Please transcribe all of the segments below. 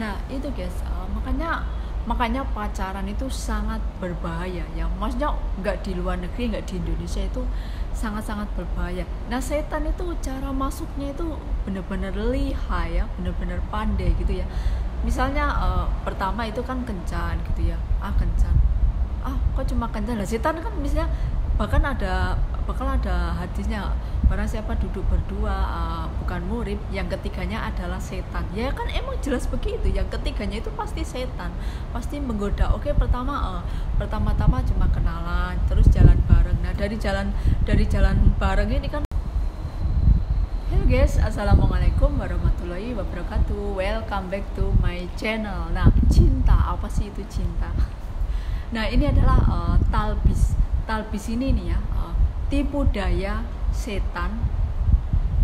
Nah itu guys, makanya pacaran itu sangat berbahaya ya. Maksudnya nggak di luar negeri, nggak di Indonesia, itu sangat-sangat berbahaya. Nah setan itu cara masuknya itu bener-bener lihai ya, bener-bener pandai gitu ya. Misalnya pertama itu kan kencan gitu ya, kencan, kok cuma kencan lah. Setan kan misalnya bakal ada hadisnya, barang siapa duduk berdua bukan murid, yang ketiganya adalah setan. Ya kan emang jelas begitu, yang ketiganya itu pasti setan, pasti menggoda. Oke, pertama-tama cuma kenalan, terus jalan bareng. Nah dari jalan bareng ini kan, hello guys, assalamualaikum warahmatullahi wabarakatuh, welcome back to my channel. Nah cinta, apa sih itu cinta? Nah ini adalah talbis ini nih ya, tipu daya setan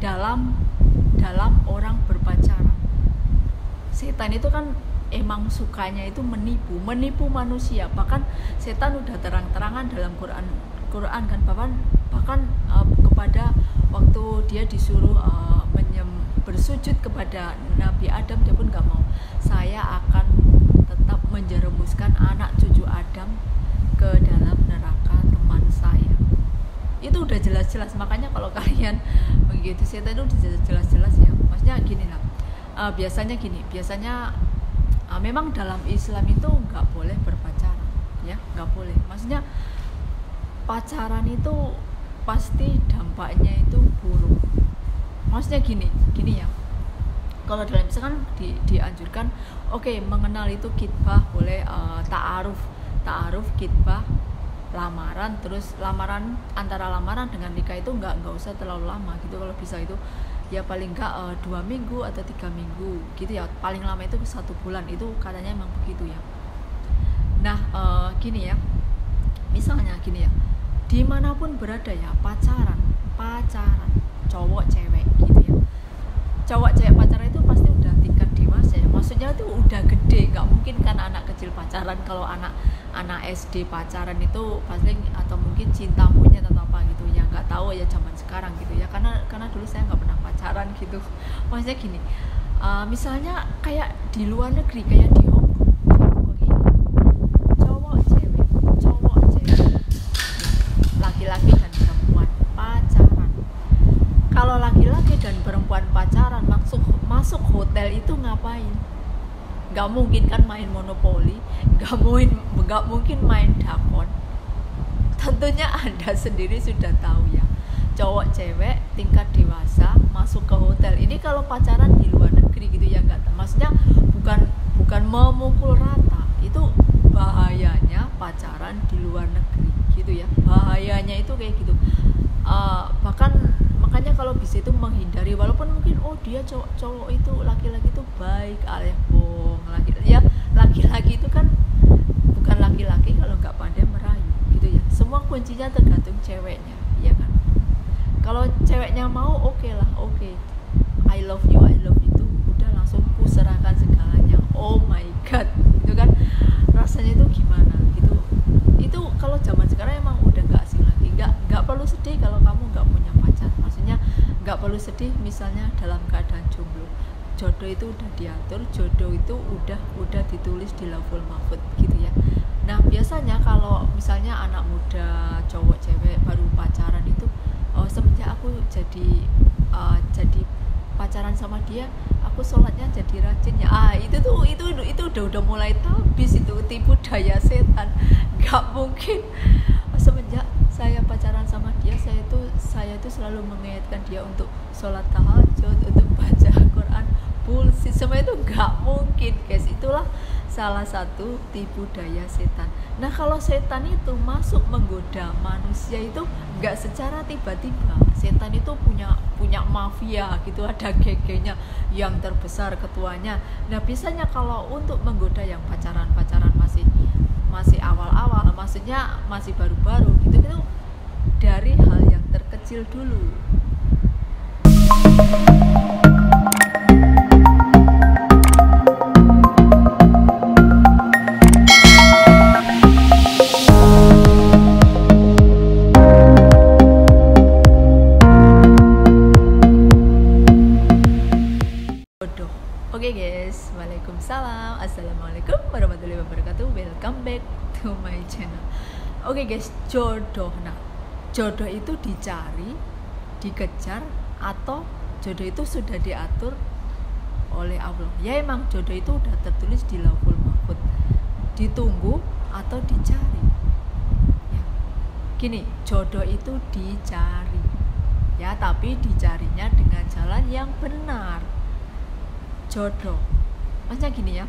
dalam orang berpacaran. Setan itu kan emang sukanya itu menipu manusia. Bahkan setan udah terang-terangan dalam Quran kan, bahkan kepada waktu dia disuruh bersujud kepada Nabi Adam, dia pun gak mau. Saya akan tetap menjerumuskan anak cucu Adam ke dalam neraka teman saya. Itu udah jelas-jelas. Makanya kalau kalian begitu, setan itu udah jelas-jelas ya. Maksudnya gini lah, biasanya memang dalam Islam itu nggak boleh berpacaran ya, nggak boleh. Maksudnya pacaran itu pasti dampaknya itu buruk. Maksudnya gini ya, kalau dalam Islam kan dianjurkan, oke, mengenal itu khitbah boleh, ta'aruf khitbah, lamaran, terus antara lamaran dengan nikah itu nggak usah terlalu lama gitu. Kalau bisa itu ya paling nggak 2 minggu atau 3 minggu gitu ya, paling lama itu 1 bulan, itu katanya emang begitu ya. Nah gini ya, misalnya gini ya, dimanapun berada ya, pacaran cowok cewek gitu ya, cowok cewek pacaran itu pasti udah tingkat dewasa ya. Maksudnya itu udah gede, nggak mungkin kan anak kecil pacaran. Kalau anak SD pacaran itu pasti, atau mungkin cinta monyet atau apa gitu ya, nggak tahu ya zaman sekarang gitu ya, karena dulu saya nggak pernah pacaran gitu. Maksudnya gini, misalnya kayak di luar negeri, kayak di Hong Kong ini, cowok cewek, laki-laki dan perempuan pacaran. Kalau laki-laki dan perempuan pacaran masuk hotel itu ngapain? Gak mungkin kan main monopoli, gak mungkin main dakon. Tentunya Anda sendiri sudah tahu ya, cowok cewek tingkat dewasa masuk ke hotel. Ini kalau pacaran di luar negeri gitu ya, maksudnya bukan memukul rata. Itu bahayanya pacaran di luar negeri gitu ya, bahayanya itu kayak gitu. Bahkan makanya kalau bisa itu menghindari, walaupun mungkin dia cowok itu, laki-laki itu baik, alias bohong. Laki-laki itu kan bukan laki-laki kalau nggak pandai merayu gitu ya. Semua kuncinya tergantung ceweknya ya kan. Kalau ceweknya mau, oke lah, I love you itu udah langsung kuserahkan segalanya. Oh my god, itu kan rasanya itu gimana gitu. Itu kalau zaman sekarang emang udah nggak asing lagi. Nggak perlu sedih kalau kamu nggak punya pacar. Maksudnya nggak perlu sedih misalnya dalam keadaan jomblo. Jodoh itu udah diatur, jodoh itu udah ditulis di Lauhul Mahfuz gitu ya. Nah biasanya kalau misalnya anak muda, cowok cewek baru pacaran itu, semenjak aku jadi pacaran sama dia, aku sholatnya jadi rajin ya. Itu udah mulai talbis, itu tipu daya setan. Nggak mungkin. Semenjak saya pacaran sama dia, saya itu selalu mengingatkan dia untuk sholat tahajud, untuk baca Quran. Bullshit, semua itu nggak mungkin guys. Itulah salah satu tipu daya setan. Nah kalau setan itu masuk menggoda manusia itu nggak secara tiba-tiba. Setan itu punya mafia gitu, ada gengnya yang terbesar ketuanya. Nah biasanya kalau untuk menggoda yang pacaran masih awal-awal, maksudnya masih baru-baru gitu, dari hal yang terkecil dulu. Oke guys, waalaikumsalam Waalaikumsalam. Assalamualaikum warahmatullahi wabarakatuh. Welcome back to my channel. Oke guys, jodoh. Nah, jodoh itu dicari, dikejar, atau jodoh itu sudah diatur oleh Allah. Ya emang jodoh itu udah tertulis di Lauhul Mahfuz. Ditunggu atau dicari. Ya. Gini, jodoh itu dicari. Ya, tapi dicarinya dengan jalan yang benar. Jodoh, maksudnya gini ya,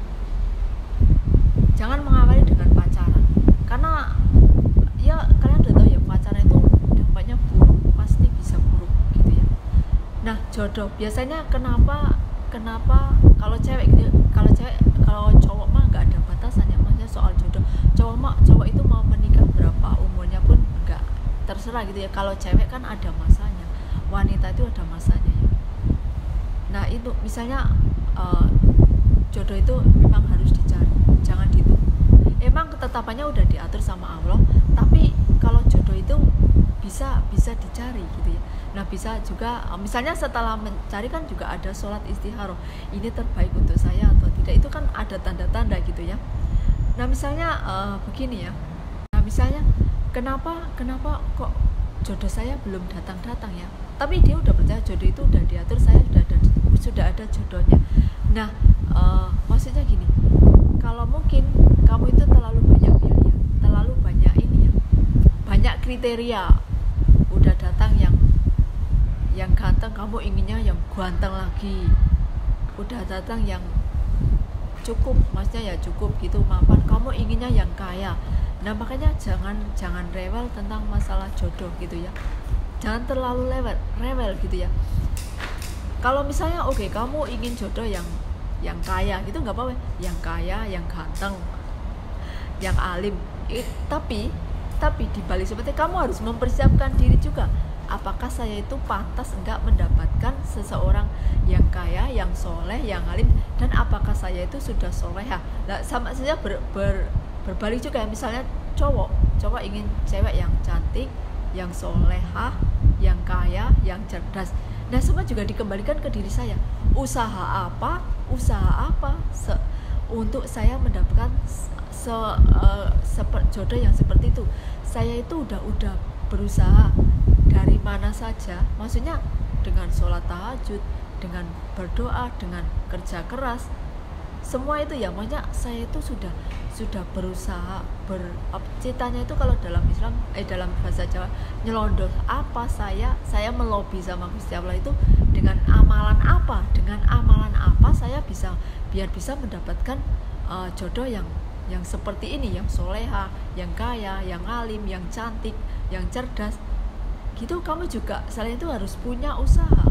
jangan mengawali dengan pacaran, karena ya kalian udah tahu ya, pacaran itu dampaknya buruk, pasti bisa buruk gitu ya. Nah, jodoh biasanya kenapa kalau cewek gitu, kalau cowok mah nggak ada batasannya, maksudnya soal jodoh, cowok itu mau menikah berapa umurnya pun nggak terserah gitu ya. Kalau cewek kan ada masanya, wanita itu ada masanya ya. Nah itu misalnya jodoh itu memang harus dicari, jangan ditunggu. Emang ketetapannya udah diatur sama Allah, tapi kalau jodoh itu bisa dicari gitu ya. Nah bisa juga misalnya setelah mencari kan juga ada sholat istikharah, ini terbaik untuk saya atau tidak, itu kan ada tanda-tanda gitu ya. Nah misalnya begini ya, nah misalnya kenapa kok jodoh saya belum datang ya, tapi dia udah percaya jodoh itu udah diatur, saya sudah ada jodohnya. Nah maksudnya gini, kalau mungkin kamu itu terlalu banyak pilihan, terlalu banyak ini ya, banyak kriteria, udah datang yang ganteng, kamu inginnya yang ganteng lagi, udah datang yang cukup, maksudnya ya cukup gitu mapan, kamu inginnya yang kaya. Nah makanya jangan rewel tentang masalah jodoh gitu ya, jangan terlalu rewel gitu ya. Kalau misalnya oke, kamu ingin jodoh yang kaya gitu nggak apa-apa, yang kaya, yang ganteng, yang alim, tapi dibalik seperti kamu harus mempersiapkan diri juga. Apakah saya itu pantas enggak mendapatkan seseorang yang kaya, yang soleh, yang alim, dan apakah saya itu sudah soleha? Nah, sama saja berbalik juga ya. Misalnya cowok ingin cewek yang cantik, yang soleha, yang kaya, yang cerdas. Nah semua juga dikembalikan ke diri saya. Usaha apa untuk saya mendapatkan jodoh yang seperti itu. Saya itu udah berusaha dari mana saja, maksudnya dengan sholat tahajud, dengan berdoa, dengan kerja keras, semua itu ya, maksudnya saya itu sudah berusaha citanya itu kalau dalam Islam dalam bahasa Jawa nyelondoh apa, saya melobi sama Gusti Allah itu dengan amalan apa saya biar bisa mendapatkan jodoh yang seperti ini, yang soleha, yang kaya, yang alim, yang cantik, yang cerdas gitu. Kamu juga selain itu harus punya usaha,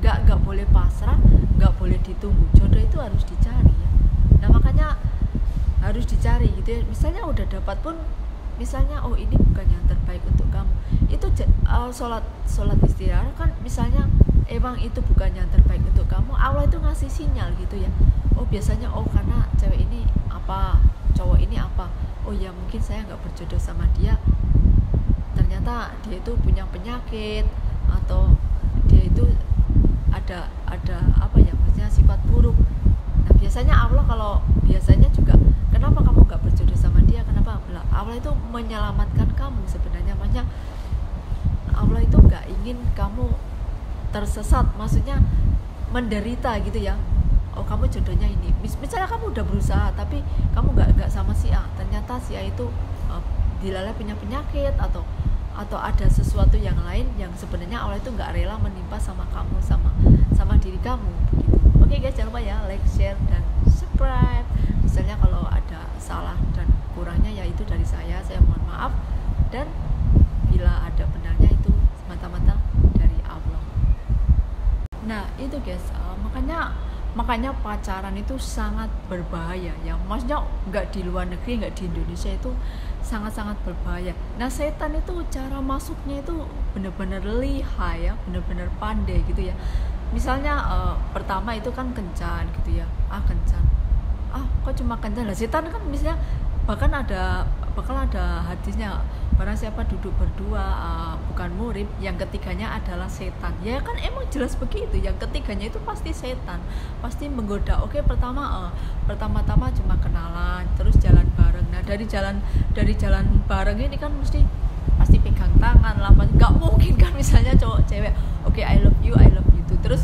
nggak boleh pasrah, nggak boleh ditunggu. Jodoh itu harus dicari ya. Nah makanya harus dicari gitu ya. Misalnya udah dapat pun, misalnya oh ini bukan yang terbaik untuk kamu, itu sholat istirahat kan, misalnya emang itu bukan yang terbaik untuk kamu, Allah itu ngasih sinyal gitu ya. Oh biasanya karena cewek ini apa, cowok ini apa, oh ya mungkin saya nggak berjodoh sama dia, ternyata dia itu punya penyakit, atau dia itu ada apa ya, maksudnya sifat buruk. Nah biasanya Allah kalau biasanya juga, kenapa kamu nggak berjodoh sama dia, kenapa? Allah itu menyelamatkan kamu sebenarnya, maksudnya Allah itu nggak ingin kamu tersesat, maksudnya menderita gitu ya. Oh kamu jodohnya ini, misalnya kamu udah berusaha tapi kamu nggak sama si A, ternyata si A itu dilalai punya penyakit atau ada sesuatu yang lain yang sebenarnya Allah itu nggak rela menimpa sama kamu, sama diri kamu begitu. Oke guys, jangan lupa ya like, share, dan subscribe. Misalnya kalau ada salah dan kurangnya ya itu dari saya mohon maaf, dan bila ada benarnya itu semata-mata dari Allah. Nah itu guys, makanya pacaran itu sangat berbahaya ya, maksudnya nggak di luar negeri, nggak di Indonesia, itu sangat-sangat berbahaya. Nah setan itu cara masuknya itu benar-benar lihai ya, benar-benar pandai gitu ya. Misalnya pertama itu kan kencan gitu ya, kencan, kok cuma kencan lah. Setan kan misalnya bahkan ada hadisnya, barang siapa duduk berdua bukan murid, yang ketiganya adalah setan. Ya kan emang jelas begitu, yang ketiganya itu pasti setan, pasti menggoda. Oke, pertama-tama cuma kenalan, terus jalan bareng. Nah dari jalan bareng ini kan pasti pegang tangan lah, nggak mungkin kan misalnya cowok cewek oke, I love you tuh, terus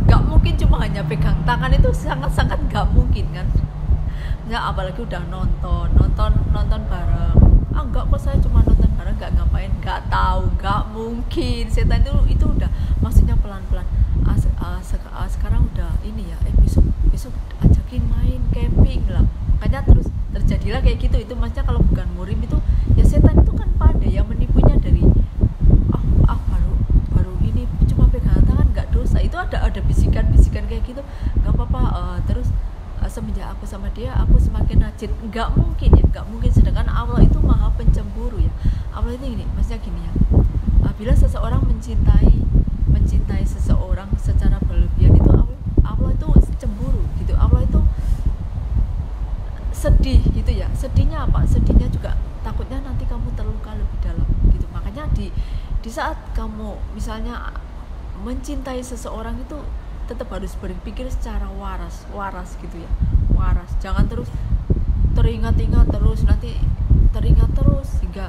nggak mungkin cuma hanya pegang tangan, itu sangat nggak mungkin kan. Ya apalagi udah nonton bareng, enggak kok, saya cuma nonton bareng, nggak ngapain, nggak tahu, nggak mungkin. Setan itu udah maksudnya pelan-pelan, sekarang udah ini ya, besok ajakin main camping lah, makanya terus terjadilah kayak gitu. Itu maksudnya kalau bukan murim itu ya, setan itu kan pandai ya menipunya dari baru ini cuma pegangan tangan nggak dosa, itu ada bisikan kayak gitu, nggak apa-apa, terus semenjak aku sama dia aku semakin rajin. Nggak mungkin, sedangkan Allah itu maha pencemburu ya. Allah itu gini, maksudnya gini ya, bila seseorang mencintai seseorang secara berlebihan, itu Allah itu cemburu gitu. Allah itu sedih gitu ya. Sedihnya apa? Sedihnya juga takutnya nanti kamu terluka lebih dalam gitu. Makanya di saat kamu misalnya mencintai seseorang itu tetap harus berpikir secara waras gitu ya, waras. Jangan terus teringat-ingat terus, nanti teringat terus hingga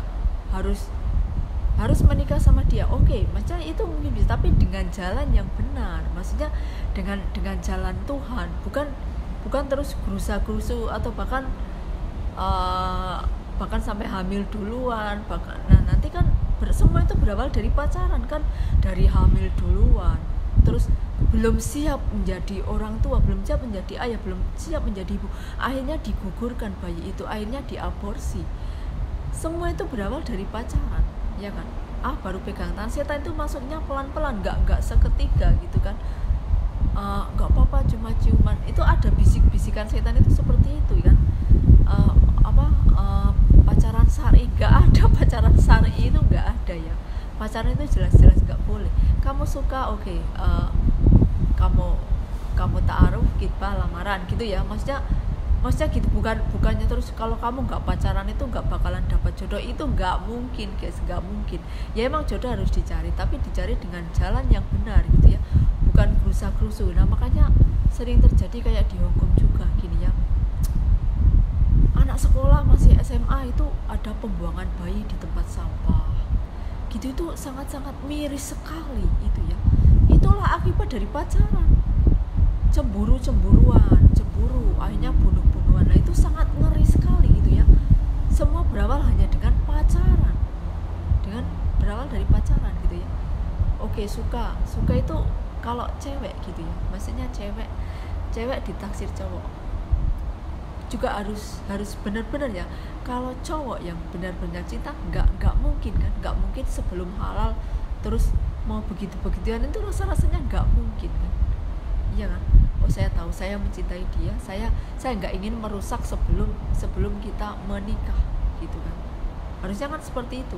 harus menikah sama dia. Oke, maksudnya itu mungkin bisa, tapi dengan jalan yang benar, maksudnya dengan jalan Tuhan, bukan terus gerusa-gerusu atau bahkan sampai hamil duluan. Nah nanti kan semua itu berawal dari pacaran kan, dari hamil duluan, terus belum siap menjadi orang tua, belum siap menjadi ayah, belum siap menjadi ibu, akhirnya digugurkan bayi itu, akhirnya diaborsi. Semua itu berawal dari pacaran, ya kan? Baru pegang tangan. Setan itu masuknya pelan-pelan, nggak seketika gitu kan. Nggak apa-apa, cuma ciuman. Itu ada bisik-bisikan setan itu seperti itu kan. Pacaran syar'i, nggak ada. Pacaran syar'i itu nggak ada ya. Pacaran itu jelas-jelas nggak boleh. Kamu suka, oke, kamu ta'aruf, kita lamaran gitu ya, maksudnya gitu. Bukannya terus kalau kamu nggak pacaran itu nggak bakalan dapat jodoh, itu nggak mungkin guys, nggak mungkin. Ya emang jodoh harus dicari, tapi dicari dengan jalan yang benar gitu ya, bukan gerusa-gerusu. Nah makanya sering terjadi kayak di Hongkong juga gini ya, anak sekolah masih SMA itu ada pembuangan bayi di tempat sampah gitu. Itu sangat-sangat miris sekali itu ya. Itulah akibat dari pacaran, cemburu, akhirnya bunuh-bunuhan. Nah itu sangat ngeri sekali gitu ya. Semua berawal hanya dengan pacaran, berawal dari pacaran gitu ya. Oke, suka itu kalau cewek gitu ya, maksudnya cewek ditaksir cowok juga harus benar-benar ya. Kalau cowok yang benar-benar cinta, nggak mungkin kan, nggak mungkin sebelum halal terus mau begitu-begituan, itu rasanya nggak mungkin kan, iya kan? Saya tahu, saya mencintai dia, saya nggak ingin merusak sebelum kita menikah gitu kan. Harusnya kan seperti itu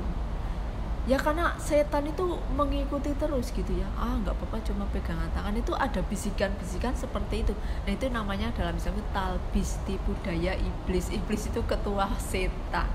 ya, karena setan itu mengikuti terus gitu ya. Nggak apa-apa cuma pegangan tangan, itu ada bisikan seperti itu. Nah itu namanya dalam Islam itu talbis, tipu daya iblis. Iblis itu ketua setan.